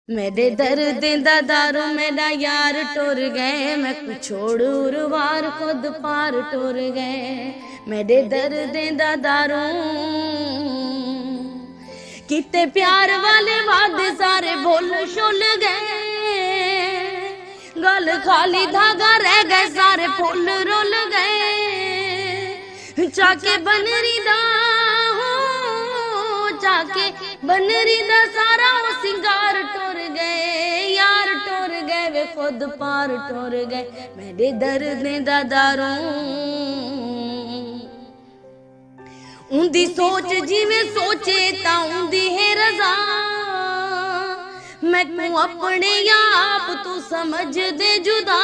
मेरे दर्द दा दारू मेरा यार टुर गए, मैं कुछ छोड़ उर्वार खुद पार टुर गए। मेरे दर्द दा दारू किते प्यार वाले वादे सारे भुल शुल गए। गल खाली धागा रह गए, सारे फुल रुल गए। चाके बनरी दा जाके बनरी दा सारा सिंगार टुर गए। यार टुर गए वे खुद पार टुर गए। मेरे दर्द दा दारू उंदी सोच जिवें सोचे ता उंदी है रजा। मैं तू अपने आप तू समझ दे जुदा।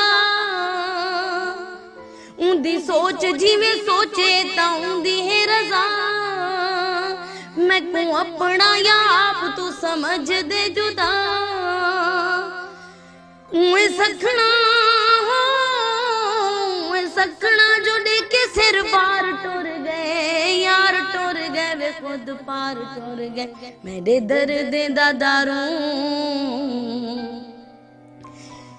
उंदी सोच जिवें सोचे ता उंदी है रजा। मैं तू अपना आप तू समझ दे जुदा। सखना जो देखे सिर पार टुर गए। यार टुर गए वे खुद पार टुर गए। मेरे दर्द दा दारू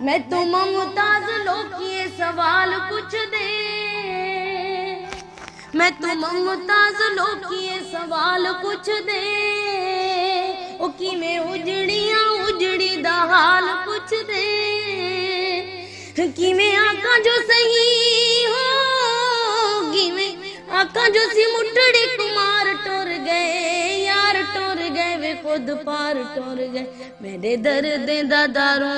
मैं तो मुमताज लोग सवाल कुछ दे। मैं तो मुमताज लोग सवाल कुछ दे। ओ कि मैं उजड़ियां उजड़ी दा हाल कुछ दे। कि मैं आका जो सही हो कि मैं आका जो सी मुठड़ी कुमार टुर गए। यार टुर गए वे खुद पार टुर गए। मेरे दर्द दा दारू